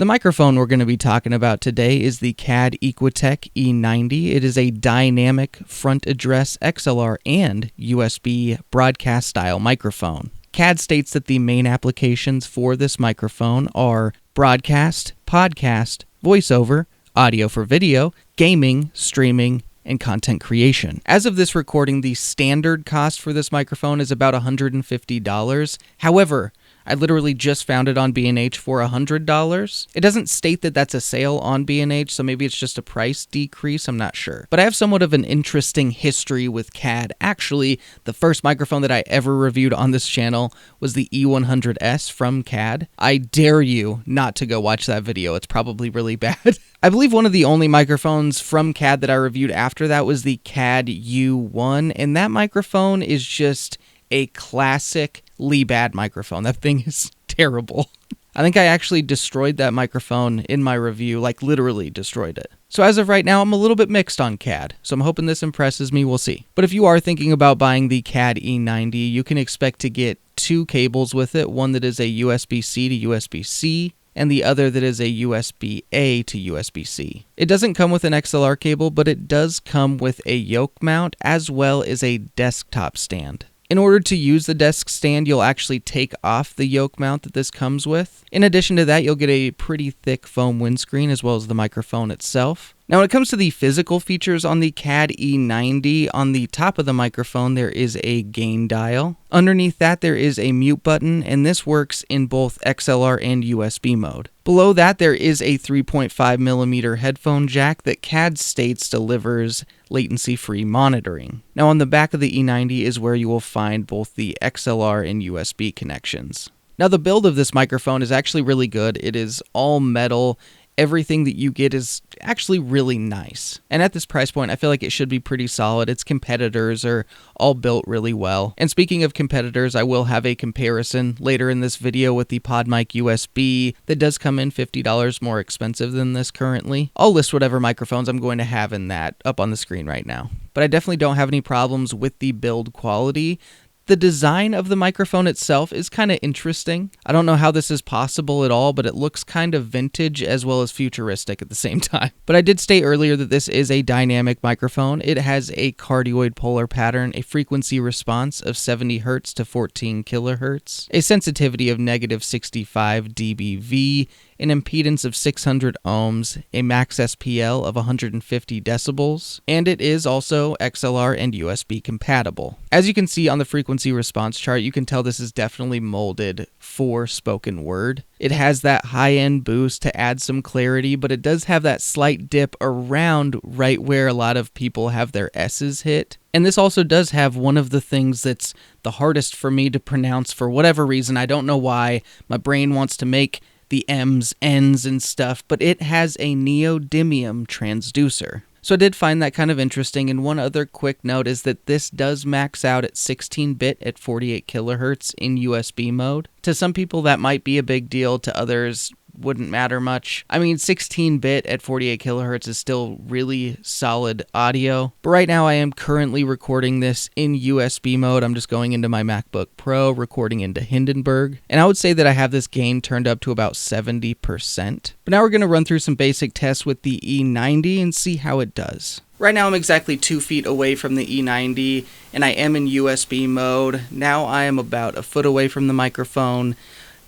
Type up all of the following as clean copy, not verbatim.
The microphone we're going to be talking about today is the CAD E90. It is a dynamic front address XLR and USB broadcast style microphone. CAD states that the main applications for this microphone are broadcast, podcast, voiceover, audio for video, gaming, streaming, and content creation. As of this recording, the standard cost for this microphone is about $150. However, I literally just found it on B&H for $100. It doesn't state that that's a sale on B&H, so maybe it's just a price decrease, I'm not sure. But I have somewhat of an interesting history with CAD. Actually, the first microphone that I ever reviewed on this channel was the E100S from CAD. I dare you not to go watch that video, it's probably really bad. I believe one of the only microphones from CAD that I reviewed after that was the CAD U1, and that microphone is just a classically bad microphone. That thing is terrible. I think I actually destroyed that microphone in my review, like literally destroyed it. So as of right now, I'm a little bit mixed on CAD, so I'm hoping this impresses me, we'll see. But if you are thinking about buying the CAD E90, you can expect to get two cables with it, one that is a USB-C to USB-C, and the other that is a USB-A to USB-C. It doesn't come with an XLR cable, but it does come with a yoke mount as well as a desktop stand. In order to use the desk stand, you'll actually take off the yoke mount that this comes with. In addition to that, you'll get a pretty thick foam windscreen as well as the microphone itself. Now, when it comes to the physical features on the CAD E90, on the top of the microphone, there is a gain dial. Underneath that, there is a mute button, and this works in both XLR and USB mode. Below that, there is a 3.5mm headphone jack that CAD states delivers latency-free monitoring. Now, on the back of the E90 is where you will find both the XLR and USB connections. Now, the build of this microphone is actually really good. It is all metal. Everything that you get is actually really nice. And at this price point, I feel like it should be pretty solid. Its competitors are all built really well. And speaking of competitors, I will have a comparison later in this video with the PodMic USB that does come in $50 more expensive than this currently. I'll list whatever microphones I'm going to have in that up on the screen right now. But I definitely don't have any problems with the build quality. The design of the microphone itself is kind of interesting. I don't know how this is possible at all, but it looks kind of vintage as well as futuristic at the same time. But I did state earlier that this is a dynamic microphone. It has a cardioid polar pattern, a frequency response of 70 Hz to 14 kHz, a sensitivity of -65 dBV, an impedance of 600 ohms, a max SPL of 150 decibels, and it is also XLR and USB compatible. As you can see on the frequency response chart, you can tell this is definitely molded for spoken word. It has that high-end boost to add some clarity, but it does have that slight dip around right where a lot of people have their S's hit. And this also does have one of the things that's the hardest for me to pronounce for whatever reason. I don't know why. My brain wants to make the M's, N's, and stuff, but it has a neodymium transducer. So I did find that kind of interesting, and one other quick note is that this does max out at 16-bit at 48 kHz in USB mode. To some people that might be a big deal, to others wouldn't matter much. I mean, 16-bit at 48 kHz is still really solid audio, but right now I am currently recording this in USB mode. I'm just going into my MacBook Pro, recording into Hindenburg, and I would say that I have this gain turned up to about 70%. But now we're going to run through some basic tests with the E90 and see how it does. Right now I'm exactly 2 feet away from the E90, and I am in USB mode. Now I am about a foot away from the microphone,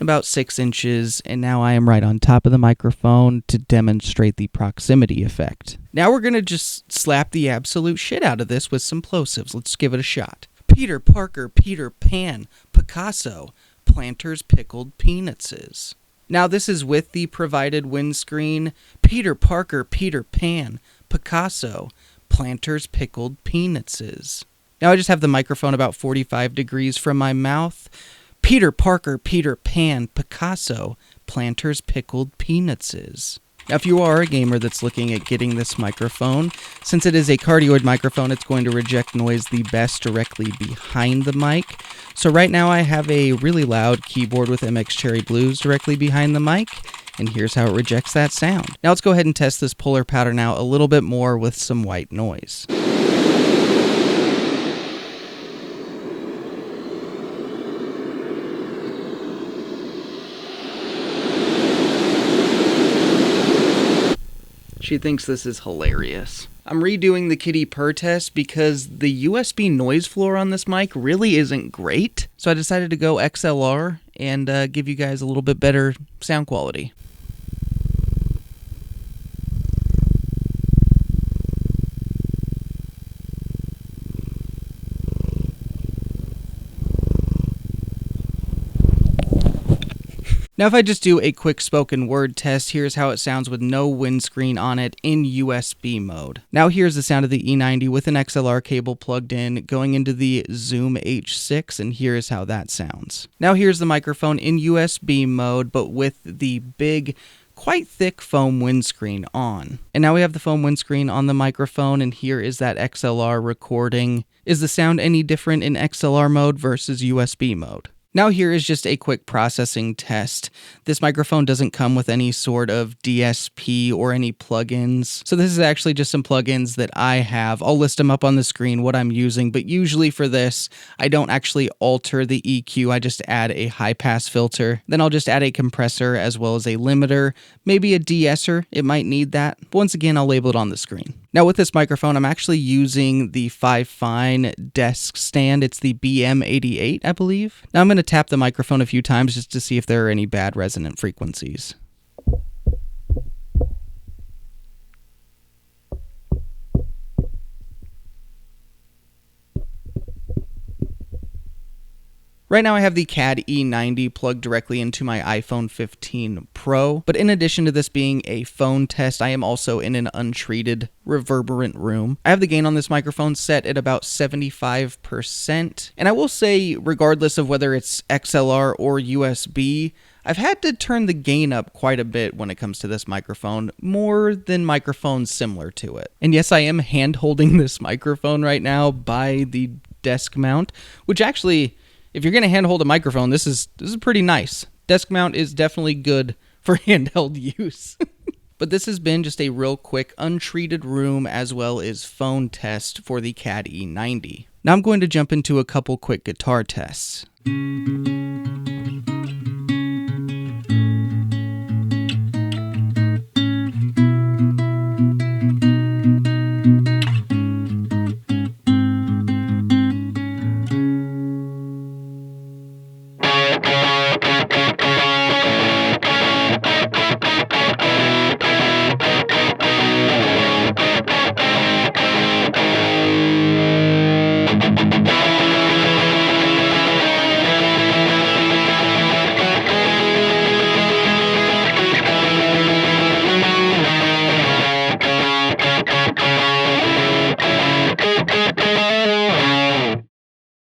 about 6 inches, and now I am right on top of the microphone to demonstrate the proximity effect. Now we're going to just slap the absolute shit out of this with some plosives. Let's give it a shot. Peter Parker, Peter Pan, Picasso, Planters pickled peanutses. Now this is with the provided windscreen. Peter Parker, Peter Pan, Picasso, Planters pickled peanutses. Now I just have the microphone about 45 degrees from my mouth. Peter Parker, Peter Pan, Picasso, Planters pickled peanutses. Now, if you are a gamer that's looking at getting this microphone, since it is a cardioid microphone, it's going to reject noise the best directly behind the mic. So right now I have a really loud keyboard with MX Cherry Blues directly behind the mic, and here's how it rejects that sound. Now let's go ahead and test this polar pattern out a little bit more with some white noise. She thinks this is hilarious. I'm redoing the Kitty Purr test because the USB noise floor on this mic really isn't great. So I decided to go XLR and give you guys a little bit better sound quality. Now if I just do a quick spoken word test, here's how it sounds with no windscreen on it in USB mode. Now here's the sound of the E90 with an XLR cable plugged in going into the Zoom H6, and here's how that sounds. Now here's the microphone in USB mode, but with the big, quite thick foam windscreen on. And now we have the foam windscreen on the microphone, and here is that XLR recording. Is the sound any different in XLR mode versus USB mode? Now here is just a quick processing test. This microphone doesn't come with any sort of DSP or any plugins. So this is actually just some plugins that I have. I'll list them up on the screen what I'm using, but usually for this, I don't actually alter the EQ. I just add a high pass filter. Then I'll just add a compressor as well as a limiter, maybe a de-esser. It might need that. But once again, I'll label it on the screen. Now with this microphone, I'm actually using the FiFine desk stand. It's the BM88, I believe. Now I'm going to tap the microphone a few times just to see if there are any bad resonant frequencies. Right now I have the CAD E90 plugged directly into my iPhone 15 Pro, but in addition to this being a phone test, I am also in an untreated reverberant room. I have the gain on this microphone set at about 75%, and I will say, regardless of whether it's XLR or USB, I've had to turn the gain up quite a bit when it comes to this microphone, more than microphones similar to it. And yes, I am hand-holding this microphone right now by the desk mount, which actually, if you're going to handhold a microphone, this is pretty nice. Desk mount is definitely good for handheld use. But this has been just a real quick untreated room as well as phone test for the CAD E90. Now I'm going to jump into a couple quick guitar tests.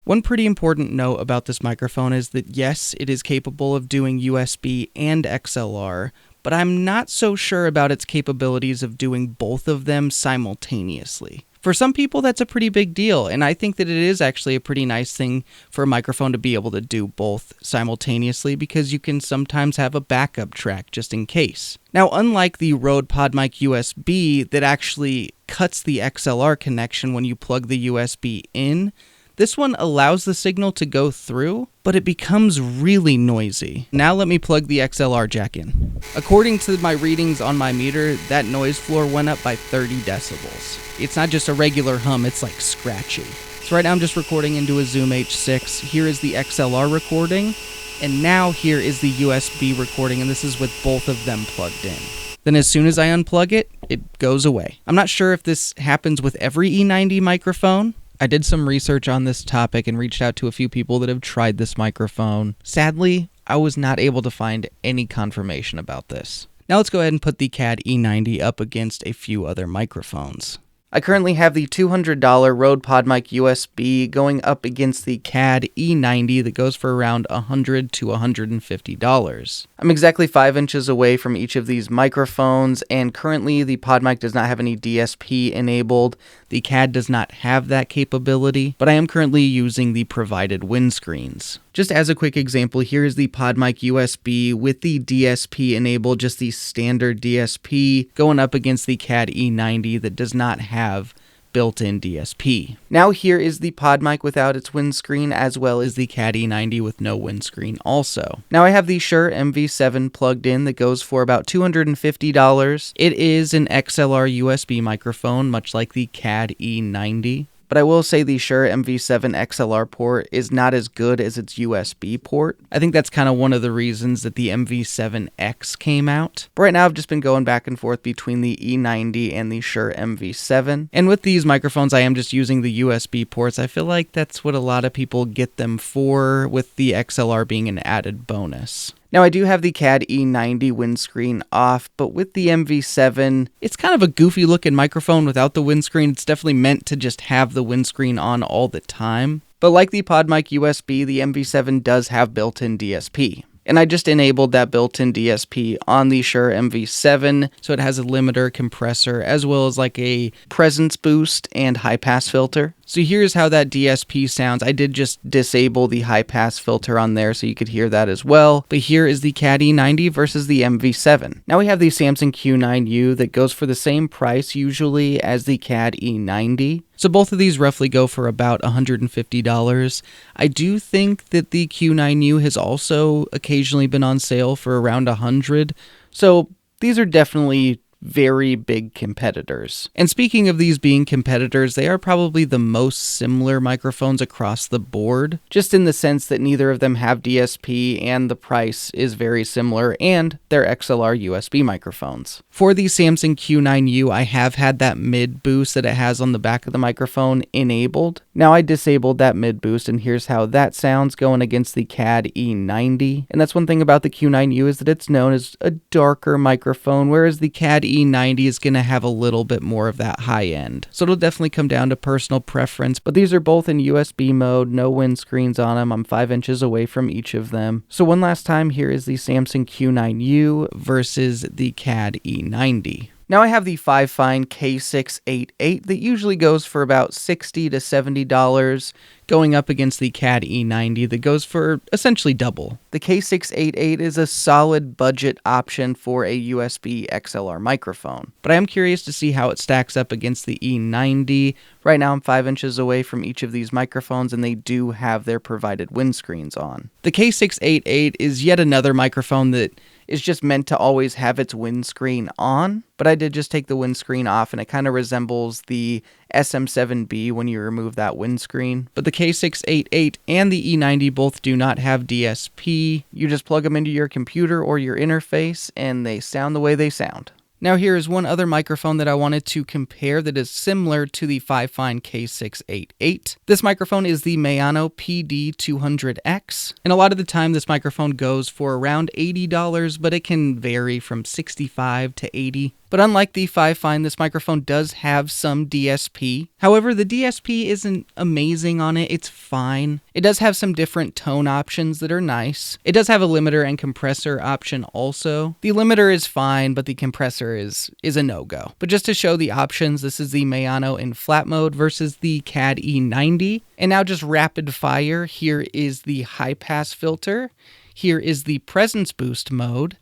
One pretty important note about this microphone is that yes, it is capable of doing USB and XLR, but I'm not so sure about its capabilities of doing both of them simultaneously. For some people, that's a pretty big deal, and I think that it is actually a pretty nice thing for a microphone to be able to do both simultaneously because you can sometimes have a backup track just in case. Now, unlike the Røde Podmic USB that actually cuts the XLR connection when you plug the USB in, this one allows the signal to go through, but it becomes really noisy. Now let me plug the XLR jack in. According to my readings on my meter, that noise floor went up by 30 decibels. It's not just a regular hum, it's like scratchy. So right now I'm just recording into a Zoom H6. Here is the XLR recording, and now here is the USB recording, and this is with both of them plugged in. Then as soon as I unplug it, it goes away. I'm not sure if this happens with every E90 microphone. I did some research on this topic and reached out to a few people that have tried this microphone. Sadly, I was not able to find any confirmation about this. Now let's go ahead and put the CAD E90 up against a few other microphones. I currently have the $200 Røde Podmic USB going up against the CAD E90 that goes for around $100 to $150. I'm exactly 5 inches away from each of these microphones, and currently the Podmic does not have any DSP enabled. The CAD does not have that capability, but I am currently using the provided windscreens. Just as a quick example, here is the Podmic USB with the DSP enabled, just the standard DSP, going up against the CAD E90 that does not have built-in DSP. Now here is the Podmic without its windscreen, as well as the CAD E90 with no windscreen also. Now I have the Shure MV7 plugged in that goes for about $250. It is an XLR USB microphone, much like the CAD E90. But I will say the Shure MV7 XLR port is not as good as its USB port. I think that's kind of one of the reasons that the MV7X came out. But right now I've just been going back and forth between the E90 and the Shure MV7. And with these microphones, I am just using the USB ports. I feel like that's what a lot of people get them for, with the XLR being an added bonus. Now I do have the CAD E90 windscreen off, but with the MV7, it's kind of a goofy looking microphone without the windscreen. It's definitely meant to just have the windscreen on all the time. But like the Podmic USB, the MV7 does have built-in DSP. And I just enabled that built-in DSP on the Shure MV7, so it has a limiter, compressor, as well as like a presence boost and high-pass filter. So here's how that DSP sounds. I did just disable the high-pass filter on there so you could hear that as well. But here is the CAD E90 versus the MV7. Now we have the Samson Q9U that goes for the same price usually as the CAD E90. So both of these roughly go for about $150. I do think that the Q9U has also occasionally been on sale for around $100. So these are definitely very big competitors. And speaking of these being competitors, they are probably the most similar microphones across the board, just in the sense that neither of them have DSP and the price is very similar, and they're XLR USB microphones. For the Samson Q9U, I have had that mid boost that it has on the back of the microphone enabled. Now I disabled that mid boost, and here's how that sounds going against the CAD E90. And that's one thing about the Q9U, is that it's known as a darker microphone, whereas the CAD E90 is going to have a little bit more of that high end. So it'll definitely come down to personal preference, but these are both in USB mode, no windscreens on them. I'm 5 inches away from each of them. So one last time, here is the Samson Q9U versus the CAD E90. Now I have the FiFine K688 that usually goes for about $60 to $70, going up against the CAD E90 that goes for essentially double. The K688 is a solid budget option for a USB XLR microphone, but I am curious to see how it stacks up against the E90. Right now I'm 5 inches away from each of these microphones, and they do have their provided windscreens on. The K688 is yet another microphone that is just meant to always have its windscreen on, but I did just take the windscreen off, and it kind of resembles the SM7B when you remove that windscreen. But the K688 and the E90 both do not have DSP. You just plug them into your computer or your interface, and they sound the way they sound. Now here is one other microphone that I wanted to compare that is similar to the FiFine K688. This microphone is the Maono PD200X, and a lot of the time this microphone goes for around $80, but it can vary from $65 to $80. But unlike the FiFine, this microphone does have some DSP. However, the DSP isn't amazing on it. It's fine. It does have some different tone options that are nice. It does have a limiter and compressor option also. The limiter is fine, but the compressor is a no-go. But just to show the options, this is the Maono in flat mode versus the CAD E90. And now just rapid fire. Here is the high-pass filter. Here is the presence boost mode.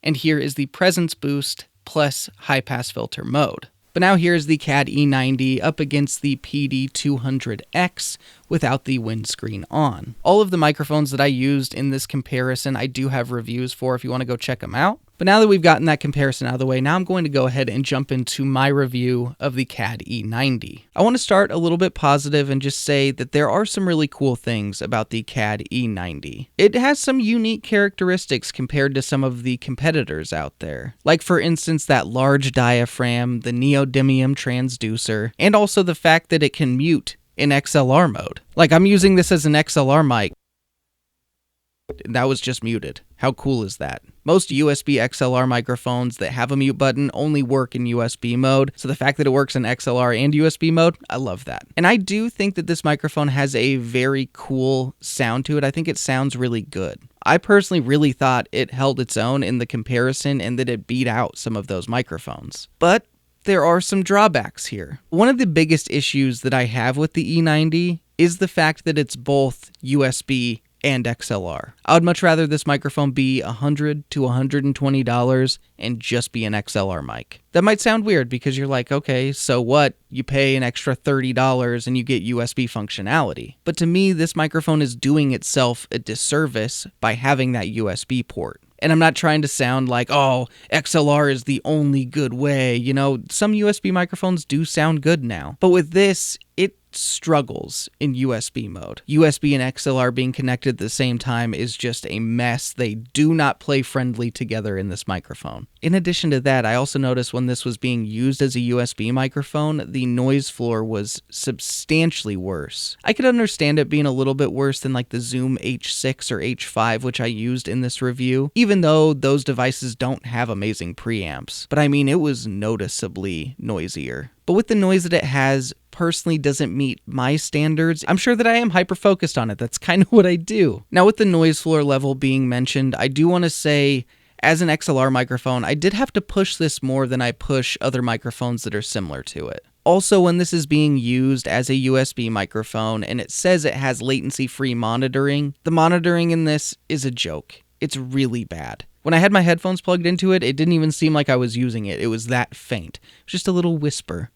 And here is the presence boost plus high-pass filter mode. But now here's the CAD E90 up against the PD200X without the windscreen on. All of the microphones that I used in this comparison, I do have reviews for if you want to go check them out. But now that we've gotten that comparison out of the way, now I'm going to go ahead and jump into my review of the CAD E90. I want to start a little bit positive and just say that there are some really cool things about the CAD E90. It has some unique characteristics compared to some of the competitors out there. Like for instance, that large diaphragm, the neodymium transducer, and also the fact that it can mute in XLR mode. Like I'm using this as an XLR mic. That was just muted. How cool is that? Most USB XLR microphones that have a mute button only work in USB mode, so the fact that it works in XLR and USB mode, I love that. And I do think that this microphone has a very cool sound to it. I think it sounds really good. I personally really thought it held its own in the comparison and that it beat out some of those microphones. But there are some drawbacks here. One of the biggest issues that I have with the E90 is the fact that it's both USB and XLR. I would much rather this microphone be $100 to $120 and just be an XLR mic. That might sound weird because you're like, okay, so what? You pay an extra $30 and you get USB functionality. But to me, this microphone is doing itself a disservice by having that USB port. And I'm not trying to sound like, oh, XLR is the only good way. You know, some USB microphones do sound good now. But with this, it struggles in USB mode. USB and XLR being connected at the same time is just a mess. They do not play friendly together in this microphone. In addition to that, I also noticed when this was being used as a USB microphone, the noise floor was substantially worse. I could understand it being a little bit worse than like the Zoom H6 or H5, which I used in this review, even though those devices don't have amazing preamps. But I mean, it was noticeably noisier. But with the noise that it has, personally doesn't meet my standards. I'm sure that I am hyper-focused on it. That's kind of what I do. Now, with the noise floor level being mentioned, I do want to say, as an XLR microphone, I did have to push this more than I push other microphones that are similar to it. Also, when this is being used as a USB microphone and it says it has latency-free monitoring, the monitoring in this is a joke. It's really bad. When I had my headphones plugged into it, it didn't even seem like I was using it. It was that faint. It was just a little whisper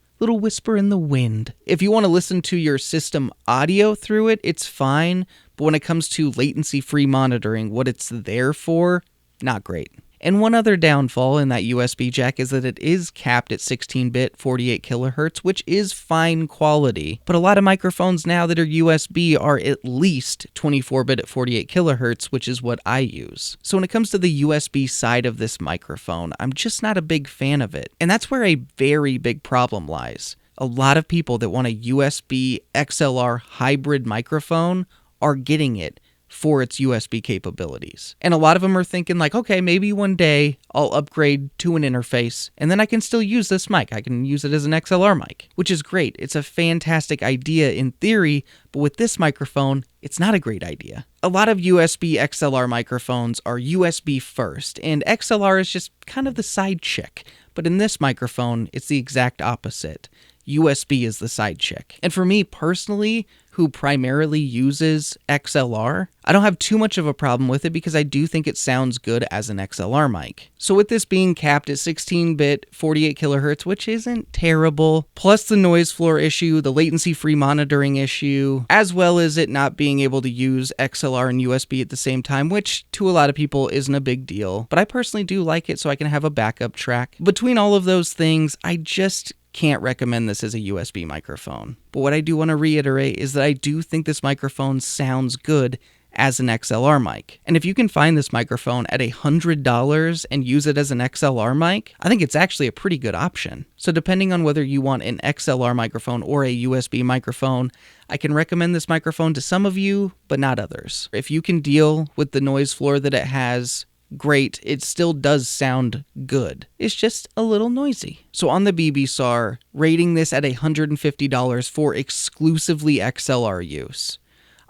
in the wind. If you want to listen to your system audio through it, it's fine. But when it comes to latency-free monitoring, what it's there for, not great. And one other downfall in that USB jack is that it is capped at 16-bit 48 kilohertz, which is fine quality. But a lot of microphones now that are USB are at least 24-bit at 48 kilohertz, which is what I use. So when it comes to the USB side of this microphone, I'm just not a big fan of it. And that's where a very big problem lies. A lot of people that want a USB XLR hybrid microphone are getting it for its USB capabilities. And a lot of them are thinking like, okay, maybe one day I'll upgrade to an interface and then I can still use this mic. I can use it as an XLR mic, which is great. It's a fantastic idea in theory, but with this microphone, it's not a great idea. A lot of USB XLR microphones are USB first, and XLR is just kind of the side chick. But in this microphone, it's the exact opposite. USB is the side chick. And for me personally, who primarily uses XLR, I don't have too much of a problem with it because I do think it sounds good as an XLR mic. So with this being capped at 16-bit 48 kilohertz, which isn't terrible, plus the noise floor issue, the latency-free monitoring issue, as well as it not being able to use XLR and USB at the same time, which to a lot of people isn't a big deal, but I personally do like it so I can have a backup track. Between all of those things, I just can't recommend this as a USB microphone. But what I do want to reiterate is that I do think this microphone sounds good as an XLR mic. And if you can find this microphone at $100 and use it as an XLR mic, I think it's actually a pretty good option. So depending on whether you want an XLR microphone or a USB microphone, I can recommend this microphone to some of you, but not others. If you can deal with the noise floor that it has, great, it still does sound good. It's just a little noisy. So on the BBSAR, rating this at $150 for exclusively XLR use,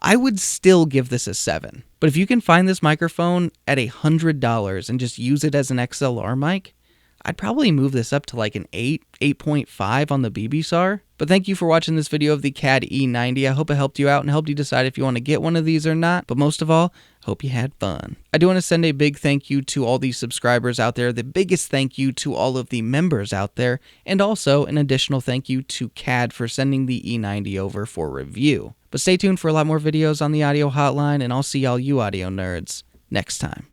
I would still give this a 7. But if you can find this microphone at $100 and just use it as an XLR mic, I'd probably move this up to like an 8, 8.5 on the BBSAR. But thank you for watching this video of the CAD E90. I hope it helped you out and helped you decide if you want to get one of these or not. But most of all, hope you had fun. I do want to send a big thank you to all the subscribers out there, the biggest thank you to all of the members out there, and also an additional thank you to CAD for sending the E90 over for review. But stay tuned for a lot more videos on the audio hotline, and I'll see all you audio nerds next time.